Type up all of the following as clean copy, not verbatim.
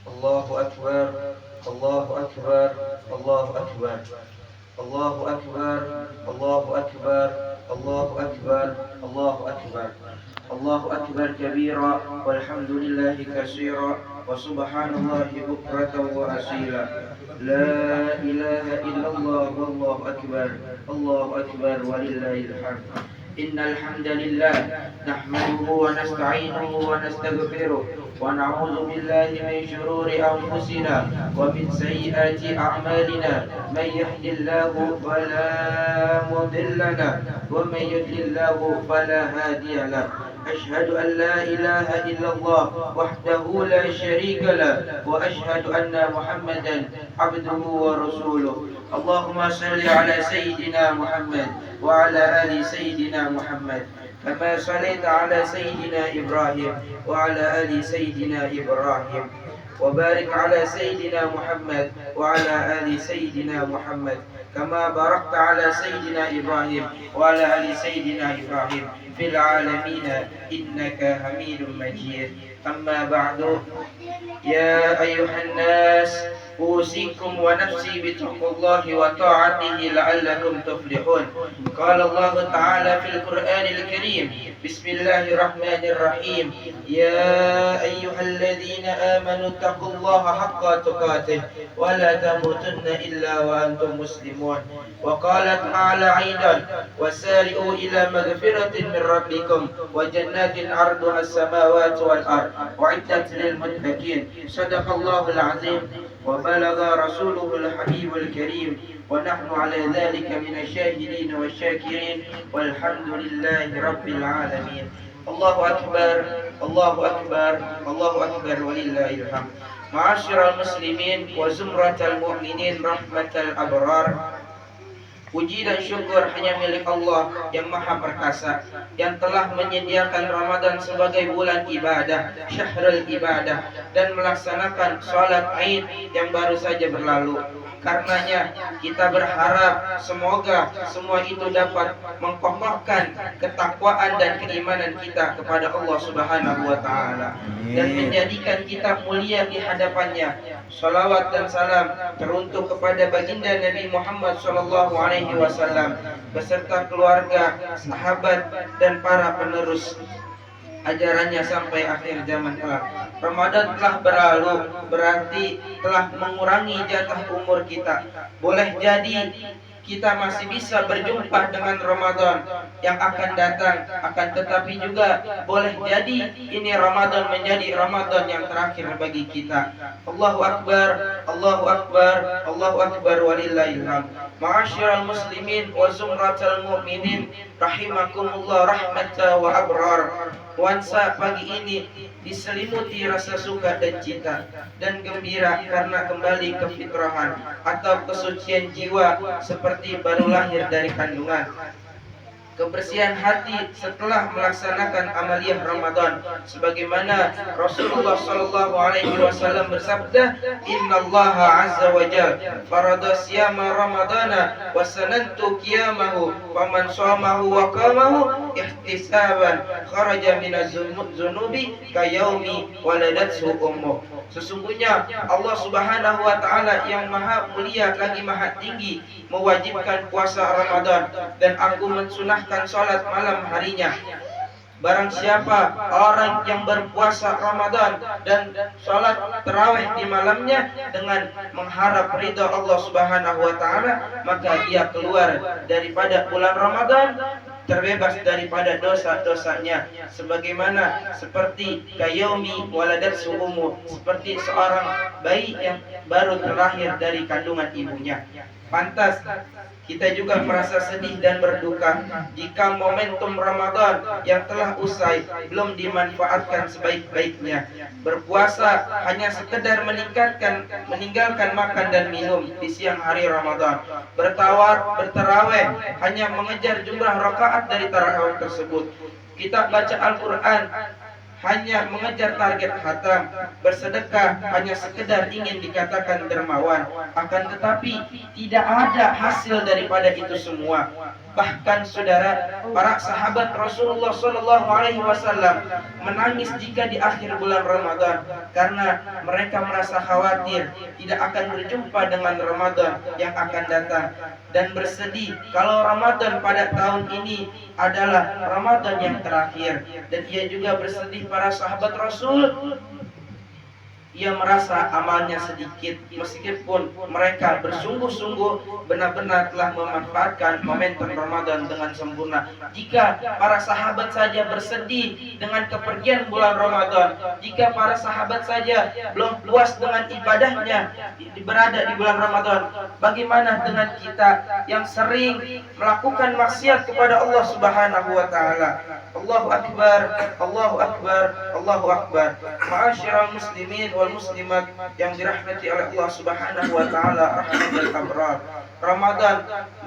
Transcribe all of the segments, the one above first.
الله أكبر الله أكبر الله أكبر الله أكبر الله أكبر الله أكبر الله أكبر الله أكبر كبيرا والحمد لله كثيرا وسبحان الله بكرة وأصيلا لا إله إلا الله والله أكبر الله أكبر ولله الحمد إن الحمد لله نحمده ونستعينه ونستغفره ونعوذ بالله من شرور أنفسنا ومن سيئات أعمالنا من يهد الله فلا مضل له ومن يضلل الله فلا هادي له أشهد أن لا إله إلا الله وحده لا شريك له وأشهد أن محمدا عبده ورسوله اللهم صل على سيدنا محمد وعلى آل سيدنا محمد كما صليت على سيدنا إبراهيم وعلى آل سيدنا إبراهيم وبارك على سيدنا محمد وعلى آل سيدنا محمد كما باركت على سيدنا إبراهيم وعلى آل سيدنا إبراهيم في العالمين إنك حميد مجيد أما بعد يا أيها الناس أوصيكم ونفسي بتقوى الله وطاعته لعلكم تفلحون قال الله تعالى في القرآن الكريم بسم الله الرحمن الرحيم يا أيها الذين آمنوا اتقوا الله حق تقاته ولا تموتن إلا وأنتم مسلمون وقال تعالى أيضا وسارعوا إلى مغفرة من ربكم وجنات عرضها السماوات والأرض وعدت للمتقين صدق الله العظيم وبلغ رسوله الحبيب الكريم ونحن على ذلك من الشاهدين والشاكرين والحمد لله رب العالمين الله أكبر الله أكبر الله أكبر ولله الحمد معاشر المسلمين وزمرة المؤمنين رحمة الأبرار. Puji dan syukur hanya milik Allah yang maha perkasa, yang telah menyediakan Ramadan sebagai bulan ibadah, syahrul ibadah, dan melaksanakan sholat Aid yang baru saja berlalu. Karenanya kita berharap semoga semua itu dapat mengkokohkan ketakwaan dan keimanan kita kepada Allah Subhanahu wa taala dan menjadikan kita mulia di hadapannya. Salawat dan salam teruntuk kepada baginda Nabi Muhammad sallallahu alaihi wasallam beserta keluarga, sahabat dan para penerus ajarannya sampai akhir zaman kelak. Ramadan telah berlalu, berarti telah mengurangi jatah umur kita. Boleh jadi kita masih bisa berjumpa dengan Ramadan yang akan datang, akan tetapi juga boleh jadi ini Ramadan menjadi Ramadan yang terakhir bagi kita. Allahu Akbar, Allahu Akbar, Allahu Akbar walillahil hamd. Ma'asyiral muslimin wa zumratal mu'minin rahimakumullah rahmatan wa abrar. Nuansa pagi ini diselimuti rasa suka dan cinta dan gembira karena kembali ke fitrahan atau kesucian jiwa seperti baru lahir dari kandungan. Kebersihan hati setelah melaksanakan amaliyah Ramadan, sebagaimana Rasulullah sallallahu alaihi wasallam bersabda, "Innallaha azza wa jalla farada siyama ramadana wa sanantu qiyamahu faman shamahu wa qamahu ihtisaban kharaja minaz zunubi kayaumi waladathu ummuh." Sesungguhnya Allah Subhanahu wa taala yang maha mulia lagi maha tinggi mewajibkan puasa Ramadan, dan aku mensunahkan salat malam harinya. Barang siapa orang yang berpuasa Ramadan dan salat tarawih di malamnya dengan mengharap ridha Allah Subhanahu wa taala, maka dia keluar daripada bulan Ramadan terbebas daripada dosa-dosanya, sebagaimana seperti kayaumi waladat su'umu, seperti seorang bayi yang baru terlahir dari kandungan ibunya. Pantas kita juga merasa sedih dan berduka jika momentum Ramadan yang telah usai belum dimanfaatkan sebaik-baiknya. Berpuasa hanya sekedar meninggalkan makan dan minum di siang hari Ramadan. Bertarawih hanya mengejar jumlah rakaat dari tarawih tersebut. Kita baca Al-Quran hanya mengejar target hatam, bersedekah hanya sekedar ingin dikatakan dermawan, akan tetapi tidak ada hasil daripada itu semua. Bahkan saudara, para sahabat Rasulullah Shallallahu Alaihi Wasallam menangis jika di akhir bulan Ramadan karena mereka merasa khawatir tidak akan berjumpa dengan Ramadan yang akan datang, dan bersedih kalau Ramadan pada tahun ini adalah Ramadan yang terakhir. Dan ia juga bersedih, para sahabat Rasul, ia merasa amalnya sedikit meskipun mereka bersungguh-sungguh benar-benar telah memanfaatkan momentum Ramadan dengan sempurna. Jika para sahabat saja bersedih dengan kepergian bulan Ramadan, jika para sahabat saja belum puas dengan ibadahnya berada di bulan Ramadan, bagaimana dengan kita yang sering melakukan maksiat kepada Allah Subhanahu wa taala? Allahu akbar, Allahu akbar, Allahu akbar. Ma'asyiral muslimin wal muslimat yang dirahmati oleh Allah Subhanahu wa taala rahmatul abrar. Ramadan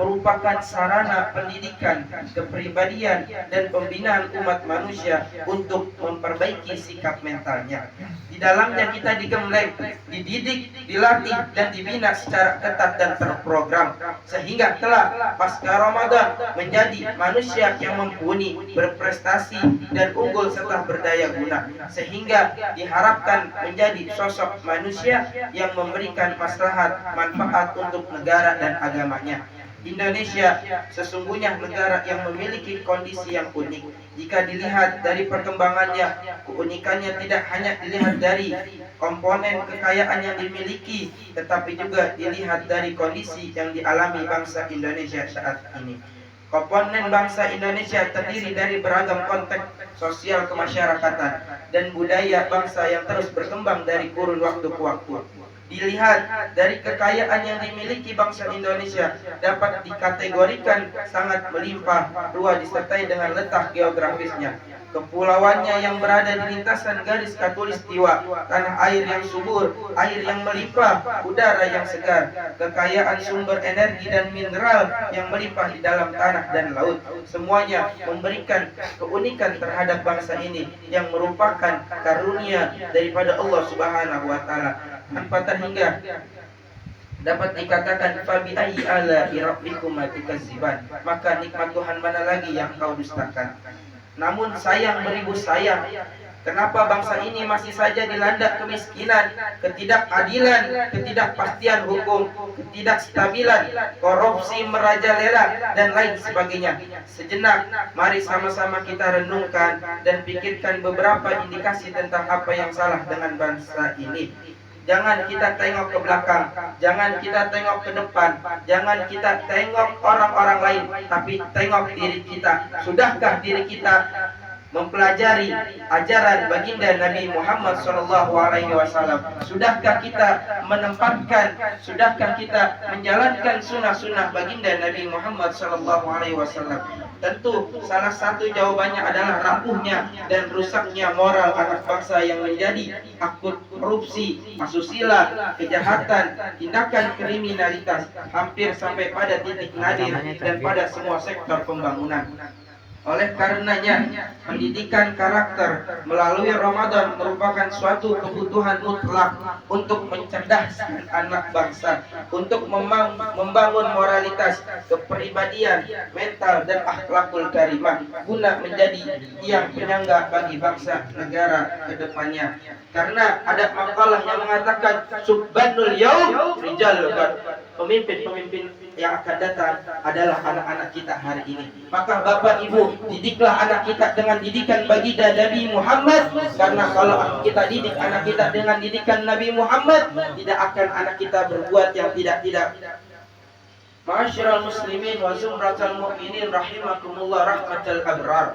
merupakan sarana pendidikan, kepribadian dan pembinaan umat manusia untuk memperbaiki sikap mentalnya. Di dalamnya kita digembleng, dididik, dilatih dan dibina secara ketat dan terprogram, sehingga kelak pasca Ramadan menjadi manusia yang mumpuni, berprestasi dan unggul serta berdaya guna, sehingga diharapkan menjadi sosok manusia yang memberikan maslahat manfaat untuk negara dan agamanya. Indonesia sesungguhnya negara yang memiliki kondisi yang unik. Jika dilihat dari perkembangannya, keunikannya tidak hanya dilihat dari komponen kekayaan yang dimiliki, tetapi juga dilihat dari kondisi yang dialami bangsa Indonesia saat ini. Komponen bangsa Indonesia terdiri dari beragam konteks sosial kemasyarakatan dan budaya bangsa yang terus berkembang dari kurun waktu ke waktu. Dilihat dari kekayaan yang dimiliki bangsa Indonesia dapat dikategorikan sangat melimpah ruah disertai dengan letak geografisnya. Kepulauannya yang berada di lintasan garis khatulistiwa, tanah air yang subur, air yang melimpah, udara yang segar, kekayaan sumber energi dan mineral yang melimpah di dalam tanah dan laut, semuanya memberikan keunikan terhadap bangsa ini yang merupakan karunia daripada Allah Subhanahu wa taala. Tanpa terhingga dapat dikatakan fabi ayyi ala rabbikum tukadziban, maka nikmat Tuhan mana lagi yang kau dustakan. Namun sayang beribu sayang, kenapa bangsa ini masih saja dilanda kemiskinan, ketidakadilan, ketidakpastian hukum, ketidakstabilan, korupsi merajalela dan lain sebagainya. Sejenak mari sama-sama kita renungkan dan pikirkan beberapa indikasi tentang apa yang salah dengan bangsa ini. Jangan kita tengok ke belakang, jangan kita tengok ke depan, jangan kita tengok orang-orang lain, tapi tengok diri kita. Sudahkah diri kita mempelajari ajaran baginda Nabi Muhammad SAW? Sudahkah kita menempatkan, sudahkah kita menjalankan sunnah-sunnah baginda Nabi Muhammad SAW? Tentu salah satu jawabannya adalah rapuhnya dan rusaknya moral anak bangsa yang menjadi akut korupsi, asusila, kejahatan, tindakan kriminalitas hampir sampai pada titik nadir dan pada semua sektor pembangunan. Oleh karenanya, pendidikan karakter melalui Ramadan merupakan suatu kebutuhan mutlak untuk mencerdaskan anak bangsa, untuk membangun moralitas, kepribadian, mental, dan akhlakul karimah, guna menjadi tiang penyangga bagi bangsa negara ke depannya. Karena ada makalah yang mengatakan subbanul yaum rijalul ghad, pemimpin-pemimpin yang akan datang adalah anak-anak kita hari ini. Maka Bapak Ibu, didiklah anak kita dengan didikan baginda Nabi Muhammad, karena kalau kita didik anak kita dengan didikan Nabi Muhammad, tidak akan anak kita berbuat yang tidak-tidak. Ma'asyiral muslimin wa zumratal mu'minin rahimakumullah rahmatal abrar.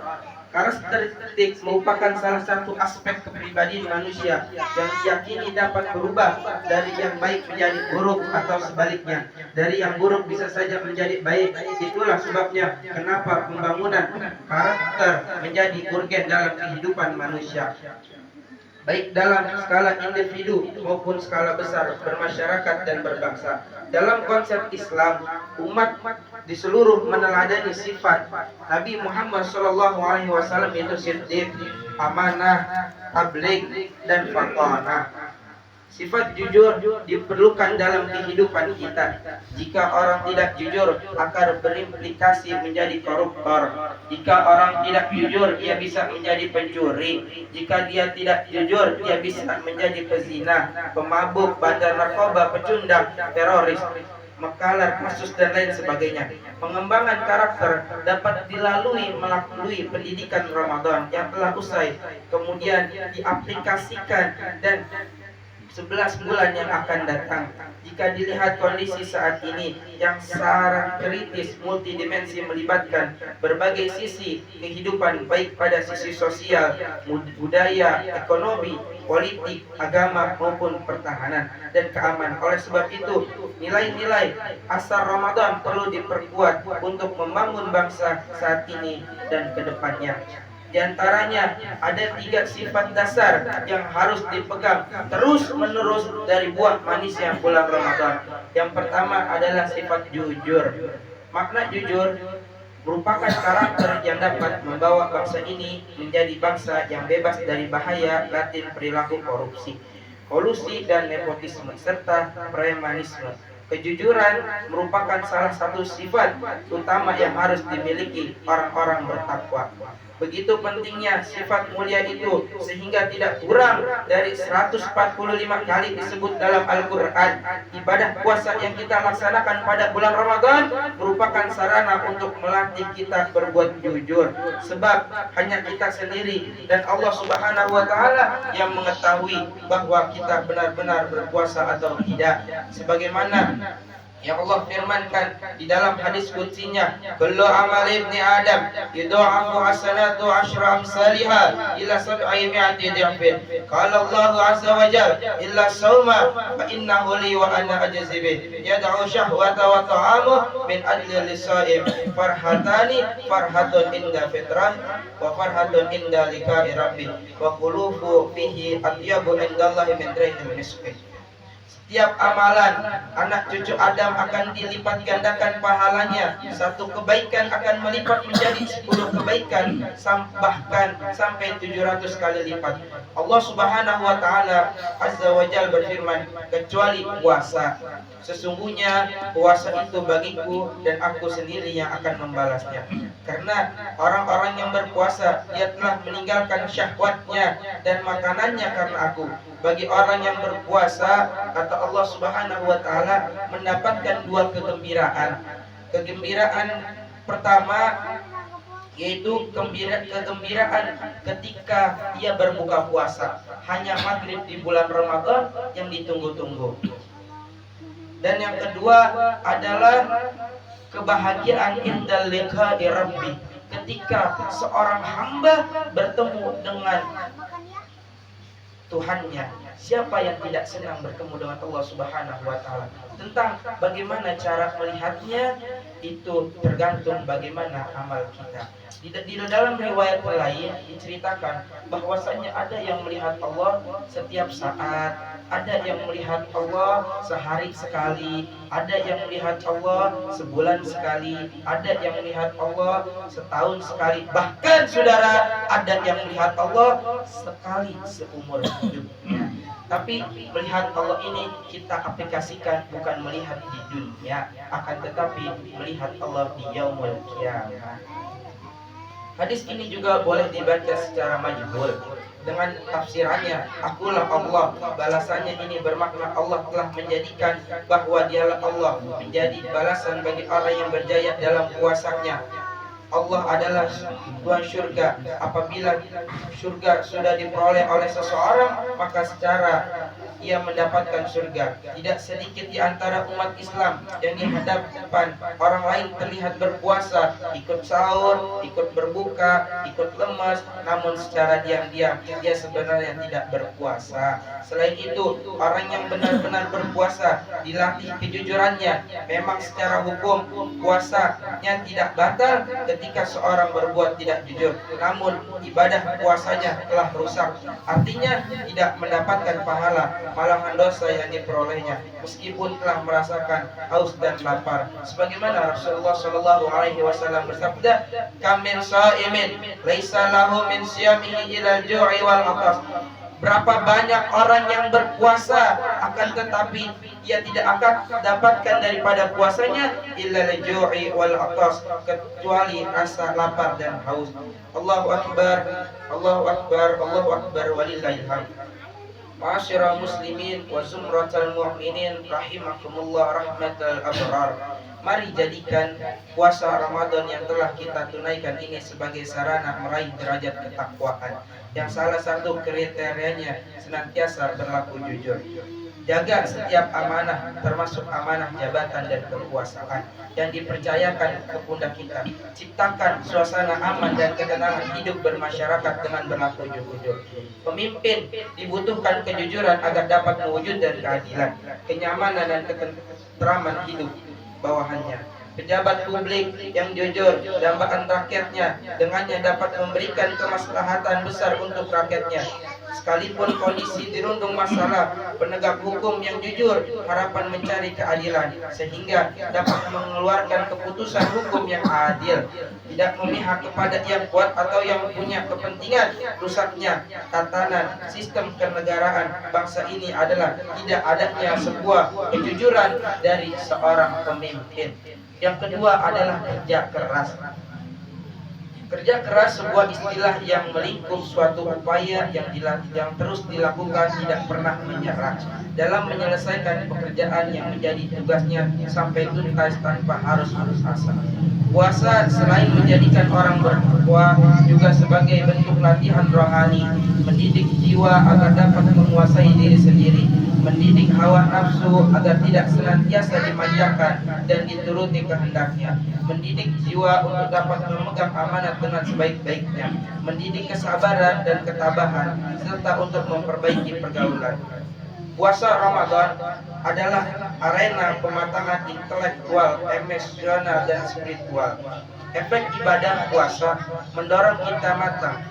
Karakteristik merupakan salah satu aspek kepribadian manusia yang diyakini dapat berubah dari yang baik menjadi buruk atau sebaliknya. Dari yang buruk bisa saja menjadi baik. Itulah sebabnya kenapa pembangunan karakter menjadi urgen dalam kehidupan manusia, baik dalam skala individu maupun skala besar bermasyarakat dan berbangsa. Dalam konsep Islam, umat di seluruh meneladani sifat Nabi Muhammad SAW, yaitu siddiq, amanah, tabligh, dan fatanah. Sifat jujur diperlukan dalam kehidupan kita. Jika orang tidak jujur akan berimplikasi menjadi koruptor. Jika orang tidak jujur, ia bisa menjadi pencuri. Jika dia tidak jujur, dia bisa menjadi pezina, pemabuk, bandar narkoba, pecundang, teroris, makalar, kasus, dan lain sebagainya. Pengembangan karakter dapat dilalui melalui pendidikan Ramadan yang telah usai, kemudian diaplikasikan dan 11 bulan yang akan datang. Jika dilihat kondisi saat ini yang sangat kritis, multidimensi, melibatkan berbagai sisi kehidupan, baik pada sisi sosial, budaya, ekonomi, politik, agama, maupun pertahanan dan keamanan. Oleh sebab itu, nilai-nilai asal Ramadan perlu diperkuat untuk membangun bangsa saat ini dan kedepannya. Di antaranya ada 3 sifat dasar yang harus dipegang terus-menerus dari buah manisnya bulan Ramadan. Yang pertama adalah sifat jujur. Makna jujur merupakan karakter yang dapat membawa bangsa ini menjadi bangsa yang bebas dari bahaya latin perilaku korupsi, kolusi, dan nepotisme serta premanisme. Kejujuran merupakan salah satu sifat utama yang harus dimiliki orang-orang bertakwa. Begitu pentingnya sifat mulia itu sehingga tidak kurang dari 145 kali disebut dalam Al-Quran. Ibadah puasa yang kita laksanakan pada bulan Ramadan merupakan sarana untuk melatih kita berbuat jujur. Sebab hanya kita sendiri dan Allah Subhanahu wa Ta'ala yang mengetahui bahwa kita benar-benar berpuasa atau tidak. Sebagaimana yang Allah firmankan di dalam hadis qudsinya, kullu amal ibni adam yudha'afu hasanatu asyra amsalihha ila sab'i mi'ati dhifin. Qala Allah azza wa jalla illa sawma fa innahu li wa ana ajzi bih. Yad'u syahwata wa ta'amu min ajli lisaim. Farhatani, farhatun inda fitrah wa farhatun inda liqa'i rabbi wa qulufu fihi atyabu indallahi min rihil miski. Setiap amalan anak cucu Adam akan dilipat gandakan pahalanya. Satu kebaikan akan melipat menjadi 10 kebaikan, bahkan sampai 700 kali lipat. Allah Subhanahu wa Ta'ala azza wa jalla berfirman, kecuali puasa. Sesungguhnya puasa itu bagiku dan aku sendiri yang akan membalasnya. Karena orang-orang yang berpuasa, dia telah meninggalkan syahwatnya dan makanannya karena aku. Bagi orang yang berpuasa, kata Allah Subhanahu wa Ta'ala, mendapatkan 2 kegembiraan. Kegembiraan pertama yaitu kegembiraan ketika ia berbuka puasa. Hanya maghrib di bulan Ramadan yang ditunggu-tunggu. Dan yang kedua adalah kebahagiaan indal liqa'i rabbi, ketika seorang hamba bertemu dengan Tuhannya. Siapa yang tidak senang bertemu dengan Allah Subhanahu wa Ta'ala? Tentang bagaimana cara melihatnya itu tergantung bagaimana amal kita. Di dalam riwayat lain diceritakan bahwasanya ada yang melihat Allah setiap saat, ada yang melihat Allah sehari sekali, ada yang melihat Allah sebulan sekali, ada yang melihat Allah setahun sekali, bahkan saudara, ada yang melihat Allah sekali seumur hidupnya. Tapi melihat Allah ini kita aplikasikan bukan melihat di dunia, akan tetapi melihat Allah di yaumul qiyamah. Hadis ini juga boleh dibaca secara majhul dengan tafsirannya, akulah Allah. Balasannya ini bermakna Allah telah menjadikan bahwa dialah Allah menjadi balasan bagi orang yang berjaya dalam puasanya. Allah adalah Tuhan surga. Apabila surga sudah diperoleh oleh seseorang, maka secara ia mendapatkan surga. Tidak sedikit di antara umat Islam yang di hadapan orang lain terlihat berpuasa, ikut sahur, ikut berbuka, ikut lemas, namun secara diam-diam dia sebenarnya tidak berpuasa. Selain itu, orang yang benar-benar berpuasa dilatih kejujurannya. Memang secara hukum puasanya tidak batal ketika seorang berbuat tidak jujur, namun ibadah puasanya telah rusak, artinya tidak mendapatkan pahala, malahan dosa yang diperolehnya, meskipun telah merasakan haus dan lapar. Sebagaimana Rasulullah Shallallahu Alaihi Wasallam bersabda, "Kamin shaimin, laisa lahu min siyamihi ilal ju'i wal atas." Berapa banyak orang yang berpuasa akan tetapi ia tidak akan dapatkan daripada puasanya illa al-ju'i wal atas, kecuali rasa lapar dan haus. Allahu akbar, Allahu akbar, Allahu akbar walillahil hamd. Ma'asyiral muslimin wa zumratal mu'minin rahimakumullah rahmatal abrar. Mari jadikan puasa Ramadan yang telah kita tunaikan ini sebagai sarana meraih derajat ketakwaan, yang salah satu kriterianya senantiasa berlaku jujur. Jaga setiap amanah, termasuk amanah jabatan dan kekuasaan yang dipercayakan ke pundak kita. Ciptakan suasana aman dan ketenangan hidup bermasyarakat dengan berlaku jujur. Pemimpin dibutuhkan kejujuran agar dapat mewujudkan keadilan, kenyamanan dan ketentraman hidup bawahannya. Pejabat publik yang jujur dambaan rakyatnya, dengannya dapat memberikan kemaslahatan besar untuk rakyatnya. Sekalipun kondisi dirundung masalah, penegak hukum yang jujur harapan mencari keadilan, sehingga dapat mengeluarkan keputusan hukum yang adil, tidak memihak kepada yang kuat atau yang punya kepentingan rusaknya tatanan sistem kenegaraan bangsa ini adalah tidak adanya sebuah kejujuran dari seorang pemimpin. Yang kedua adalah kerja keras. Kerja keras sebuah istilah yang melingkup suatu upaya yang terus dilakukan, tidak pernah menyerah dalam menyelesaikan pekerjaan yang menjadi tugasnya sampai tuntas tanpa harus asa. Puasa selain menjadikan orang bertakwa juga sebagai bentuk latihan rohani, mendidik jiwa agar dapat menguasai diri sendiri, mendidik hawa nafsu agar tidak senantiasa dimanjakan dan dituruti kehendaknya, mendidik jiwa untuk dapat memegang amanat dengan sebaik-baiknya, mendidik kesabaran dan ketabahan, serta untuk memperbaiki pergaulan. Puasa Ramadan adalah arena pematangan intelektual, emosional, dan spiritual. Efek ibadah puasa mendorong kita matang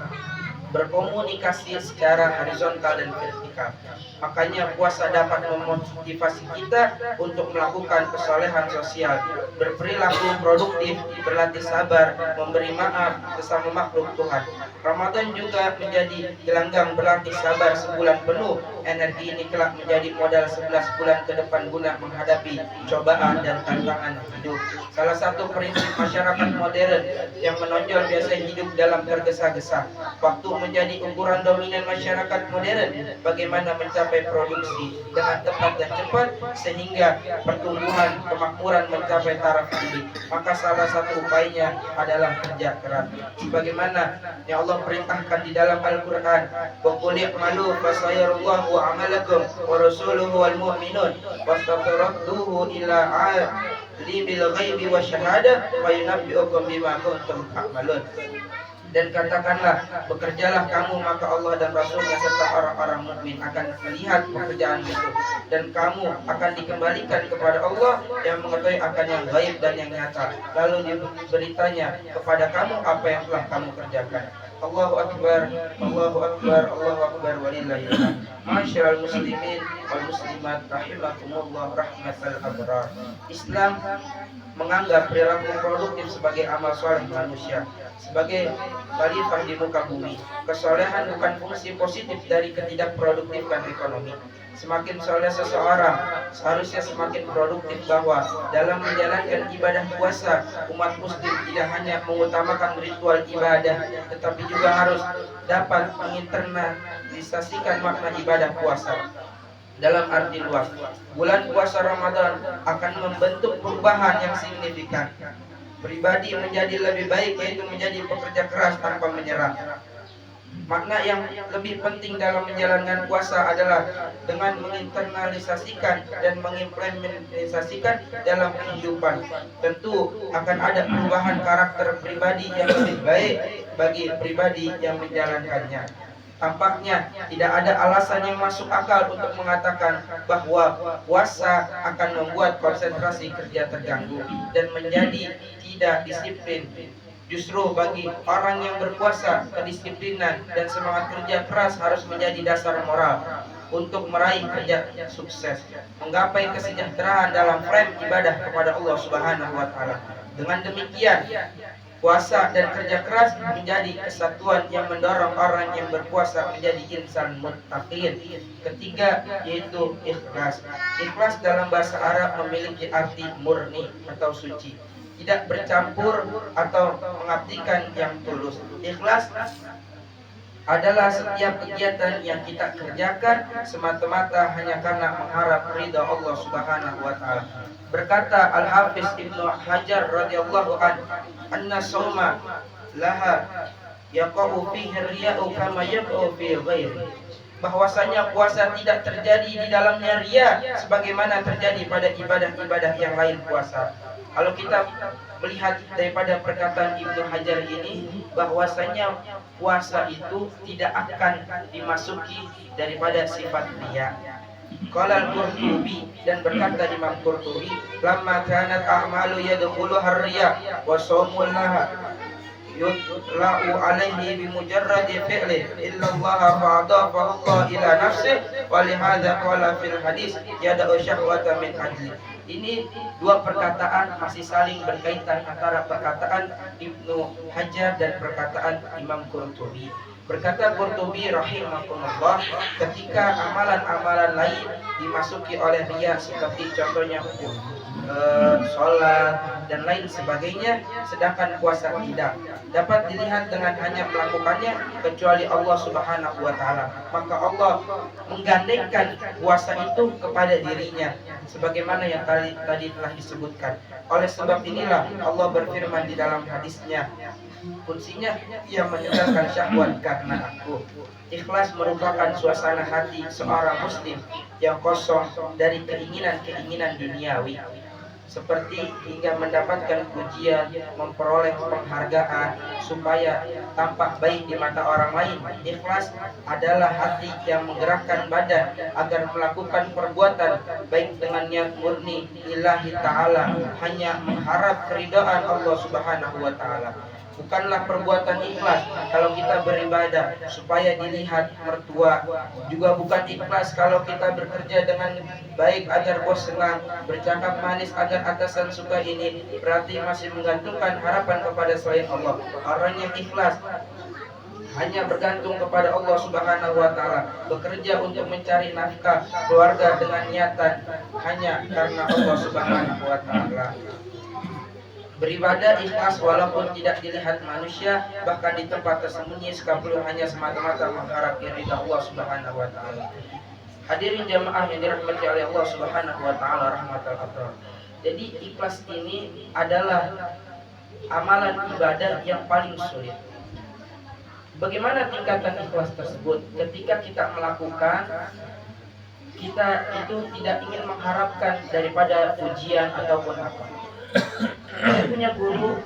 berkomunikasi secara horizontal dan vertikal. Makanya puasa dapat memotivasi kita untuk melakukan kesolehan sosial, berperilaku produktif, berlatih sabar, memberi maaf sesama makhluk Tuhan. Ramadan juga menjadi gelanggang berlatih sabar sebulan penuh. Energi ini kelak menjadi modal 11 bulan ke depan guna menghadapi cobaan dan tantangan hidup. Salah satu prinsip masyarakat modern yang menonjol biasa hidup dalam tergesa-gesa. Waktu menjadi ukuran dominan masyarakat modern. Bagaimana mencapai produksi dengan tepat dan cepat sehingga pertumbuhan kemakmuran mencapai taraf tinggi. Maka salah satu upayanya adalah kerja keras. Sebagaimana yang Allah perintahkan di dalam Al-Quran, wa qul i'malu fasayarallahu amalakum wa rasuluhu wal mu'minun wastaghfiruhu ila bil ghaibi wa syahadah wa yunabbi'ukum bima kuntum ta'malun. Dan katakanlah, bekerjalah kamu, maka Allah dan Rasulnya serta orang-orang mukmin akan melihat pekerjaan itu, dan kamu akan dikembalikan kepada Allah yang mengetahui akan yang gaib dan yang nyata, lalu diberitanya kepada kamu apa yang telah kamu kerjakan. Allahu akbar, Allahu akbar, Allahu akbar walillahil hamd. Ma'asyiral muslimin wal muslimat rahimakumullah rahmatal abrar. Islam menganggap perilaku produktif sebagai amal soleh manusia, sebagai khalifah di muka bumi. Kesolehan bukan fungsi positif dari ketidakproduktifan ekonomi. Semakin soleh seseorang, seharusnya semakin produktif, bahwa dalam menjalankan ibadah puasa, umat muslim tidak hanya mengutamakan ritual ibadah, tetapi juga harus dapat menginternalisasikan makna ibadah puasa. Dalam arti luas, bulan puasa Ramadan akan membentuk perubahan yang signifikan. Pribadi menjadi lebih baik, yaitu menjadi pekerja keras tanpa menyerah. Makna yang lebih penting dalam menjalankan puasa adalah dengan menginternalisasikan dan mengimplementasikan dalam kehidupan. Tentu akan ada perubahan karakter pribadi yang lebih baik bagi pribadi yang menjalankannya. Tampaknya tidak ada alasan yang masuk akal untuk mengatakan bahwa puasa akan membuat konsentrasi kerja terganggu dan menjadi tidak disiplin. Justru bagi orang yang berpuasa, kedisiplinan dan semangat kerja keras harus menjadi dasar moral untuk meraih kerja sukses, menggapai kesejahteraan dalam frame ibadah kepada Allah Subhanahu wa taala. Dengan demikian, puasa dan kerja keras menjadi kesatuan yang mendorong orang yang berpuasa menjadi insan muttaqin. Ketiga, yaitu ikhlas. Ikhlas dalam bahasa Arab memiliki arti murni atau suci, tidak bercampur atau mengabdikan yang tulus. Ikhlas adalah setiap kegiatan yang kita kerjakan semata-mata hanya karena mengharap ridha Allah Subhanahu wa taala. Berkata Al-Hafiz Ibnu Hajar radhiyallahu anhu, "Anna shauma laha yaqa'u fihi riya'u kama yaqa'u fi ghairi." Bahwasanya puasa tidak terjadi di dalamnya riya sebagaimana terjadi pada ibadah-ibadah yang lain puasa. Kalau kita melihat daripada perkataan Ibnu Hajar ini, bahwasanya puasa itu tidak akan dimasuki daripada sifat riya. Qala al-Qurtubi, dan berkata Imam Qurtubi, "Lamma kanat a'malu yadkhuluha ar-riya wa shaumul laha yutla'u alaihi bimujarradi fi'li illa Allah fa'adafa Allah ila nafsihi wa lihadza qala fil hadis yada'u syahwata min ajli." Ini dua perkataan masih saling berkaitan antara perkataan Ibnu Hajar dan perkataan Imam Qurtubi. Berkata Qurtubi rahimahullah, ketika amalan-amalan lain dimasuki oleh riya seperti contohnya sholat dan lain sebagainya, sedangkan puasa tidak, dapat dilihat dengan hanya melakukannya kecuali Allah Subhanahu wa taala, maka Allah menggandengkan puasa itu kepada dirinya sebagaimana yang tadi telah disebutkan. Oleh sebab inilah Allah berfirman di dalam hadisnya, kuncinya yang meninggalkan syahwat karena aku. Ikhlas merupakan suasana hati seorang muslim yang kosong dari keinginan-keinginan duniawi, seperti hingga mendapatkan pujian, memperoleh penghargaan, supaya tampak baik di mata orang lain. Ikhlas adalah hati yang menggerakkan badan agar melakukan perbuatan baik dengan niat murni lillahi ta'ala, hanya mengharap keridhaan Allah Subhanahu wa ta'ala. Bukanlah perbuatan ikhlas kalau kita beribadah supaya dilihat mertua. Juga bukan ikhlas kalau kita bekerja dengan baik agar bos senang, bercakap manis agar atasan suka. Ini berarti masih menggantungkan harapan kepada selain Allah. Orang yang ikhlas hanya bergantung kepada Allah Subhanahu wa taala, bekerja untuk mencari nafkah keluarga dengan niatan hanya karena Allah Subhanahu wa taala. Beribadah ikhlas walaupun tidak dilihat manusia, bahkan di tempat tersembunyi sekalipun hanya semata-mata mengharap ridha Allah Subhanahu wa taala. Hadirin jamaah yang dirahmati oleh Allah Subhanahu wa taala rahmatal abrar. Jadi ikhlas ini adalah amalan ibadah yang paling sulit. Bagaimana tingkatan ikhlas tersebut? Ketika kita melakukan, kita itu tidak ingin mengharapkan daripada pujian ataupun apa. Saya punya guru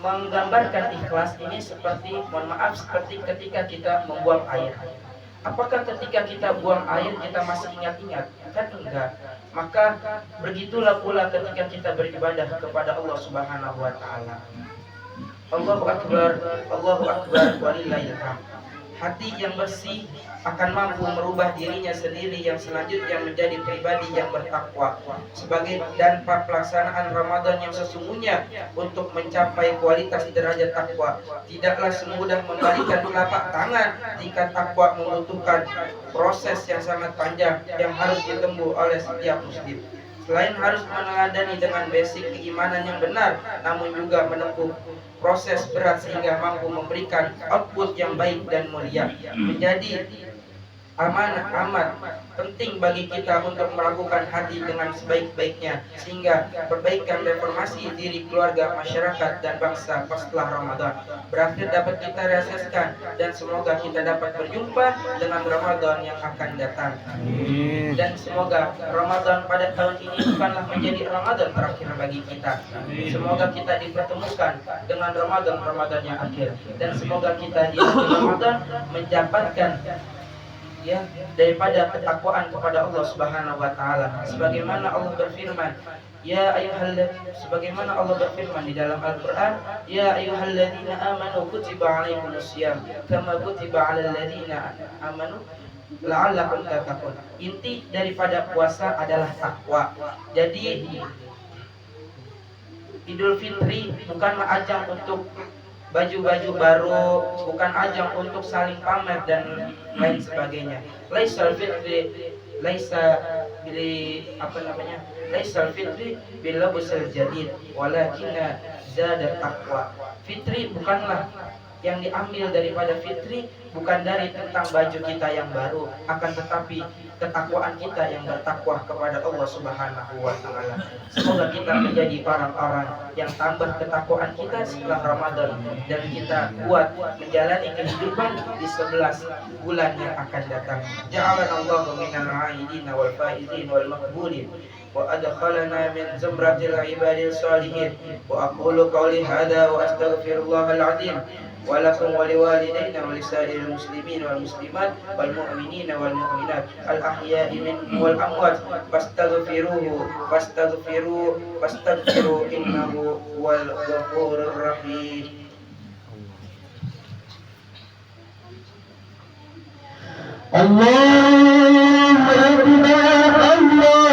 menggambarkan ikhlas ini seperti, mohon maaf, seperti ketika kita membuang air. Apakah ketika kita buang air kita masih ingat-ingat? Kan enggak. Maka begitulah pula ketika kita beribadah kepada Allah Subhanahu wa taala. Allahu akbar, Allahu akbar, walillahil hamd. Hati yang bersih akan mampu merubah dirinya sendiri yang selanjutnya menjadi pribadi yang bertakwa. Sebagai dampak pelaksanaan Ramadan yang sesungguhnya untuk mencapai kualitas derajat takwa, tidaklah semudah membalikan telapak tangan. Jika takwa membutuhkan proses yang sangat panjang yang harus ditempuh oleh setiap muslim. Selain harus meneladani dengan basic keimanan yang benar, namun juga menempuh proses berat sehingga mampu memberikan output yang baik dan mulia. Menjadi amat penting bagi kita untuk melakukan hati dengan sebaik-baiknya, sehingga perbaikan reformasi diri keluarga, masyarakat, dan bangsa setelah Ramadan berakhir dapat kita realisasikan, dan semoga kita dapat berjumpa dengan Ramadan yang akan datang. Dan semoga Ramadan pada tahun ini bukanlah menjadi Ramadan terakhir bagi kita. Semoga kita dipertemukan dengan Ramadan yang akhir, dan semoga kita di akhir Ramadan mendapatkan ya, daripada ketakwaan kepada Allah Subhanahu wa taala. Sebagaimana Allah berfirman, sebagaimana Allah berfirman di dalam Al-Qur'an, ya ayyuhalladzina amanu kutiba alaikumusiyam kama kutiba alal ladzina amanu la'allakum tattaqun. Inti daripada puasa adalah takwa. Jadi Idul Fitri bukanlah ajang untuk baju-baju baru, bukan ajang untuk saling pamer dan lain sebagainya. Laisal fitri bil labsil jadid walakinna zada taqwa. Fitri bukanlah yang diambil daripada fitri, bukan dari tentang baju kita yang baru, akan tetapi ketakwaan kita yang bertakwa kepada Allah Subhanahu wa taala. Semoga kita menjadi orang-orang yang tambah ketakwaan kita setelah Ramadan, dan kita kuat menjalani kehidupan di 11 bulan yang akan datang. Ja'alanallahu minal 'aidin wal faizin wal maqbulin wa adkhalana min zumratil ibadil salihin. Wa aqulu qawli hadha wa astaghfirullahal 'azim ولكم ولوالدينا ولسائر المسلمين والمسلمات والمؤمنين والمؤمنات الأحياء منهم والأموات فاستغفروه إنه هو الغفور الرحيم. الله أكبر الله أكبر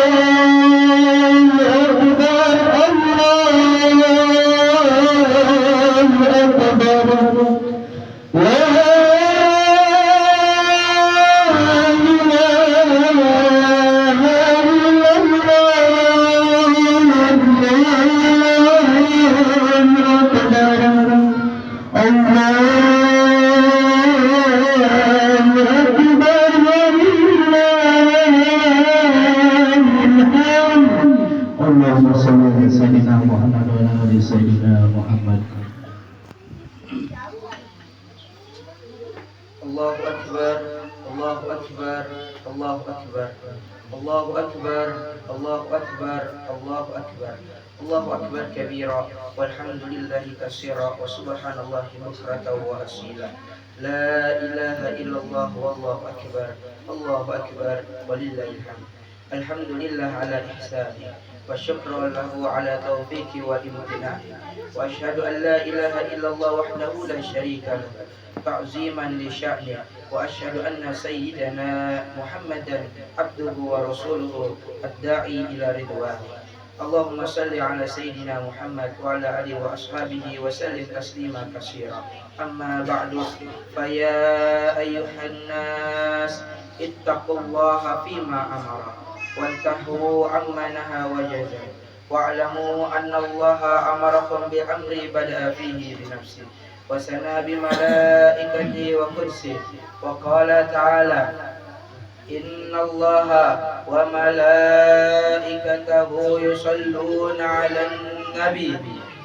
اللهم صل على سيدنا محمد وعلى آل سيدنا محمد. الله أكبر الله أكبر الله أكبر الله أكبر الله أكبر الله أكبر الله أكبر كبيرا والحمد لله كثيرا وسبحان الله بكرة وأصيلا. لا إله إلا الله والله أكبر الله أكبر ولله الحمد. الحمد لله على إحسانه والشكر له على توفيقه وامتنانه. وأشهد أن لا إله إلا الله وحده لا شريك له تعظيما لشأنه. وأشهد أن سيدنا محمدا عبده ورسوله الداعي إلى رضوانه. اللهم صل على سيدنا محمد وعلى آله وأصحابه وسلم تسليما كثيرا. أما بعد، فيا أيها الناس اتقوا الله فيما أمر وانتهوا عما نهى وجزى، واعلموا أن الله أمركم بأمر بدأ فيه بنفسه وثنى بملائكته وقدسه، وقال تعالى: إن الله وملائكته يصلون على النبي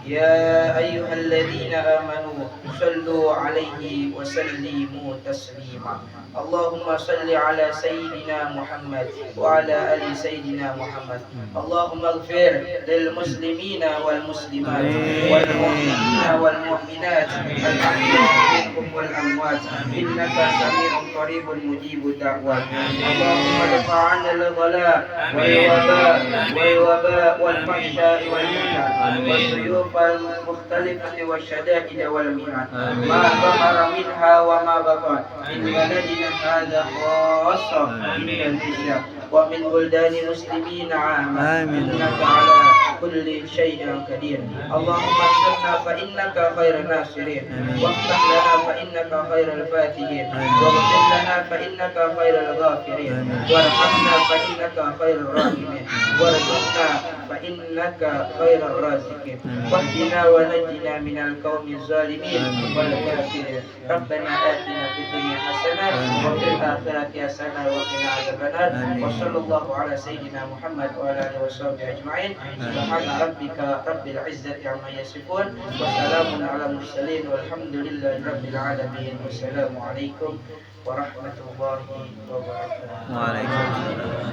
يا أيها الذين آمنوا صلوا عليه وسلموا تسليما. اللهم صل على سيدنا محمد وعلى آل سيدنا محمد. اللهم اغفر للمسلمين والمسلمات والمؤمنين والمؤمنات الأحياء منهم والأموات إنك سميع قريب مجيب الدعوات. اللهم ارفع عنا الغلاء والوباء والفحشاء والمنكر والسيوف المختلفة والشدائد والمحن ما ظهر منها وما بطن من بلدنا هذا خاصة من الإسلام ومن بلدان المسلمين عامة إنك على كل شيء قدير. اللهم انصرنا فإنك خير الناصرين، وافتح لنا فإنك خير الفاتحين، واغفر لنا فإنك خير الغافرين، وارحمنا فإنك خير الراحمين، وارزقنا فإنك خير الرازقين، واهدنا ونجنا من القوم الظالمين والكافرين. ربنا آتنا في الدنيا حسنة وفي الآخرة حسنة وقنا عذاب النار. وصلى الله على سيدنا محمد وعلى آله وصحبه أجمعين. سبحان ربك رب العزة عما يصفون وسلام على المرسلين والحمد لله رب العالمين. والسلام عليكم ورحمة الله وبركاته. وعليكم السلام.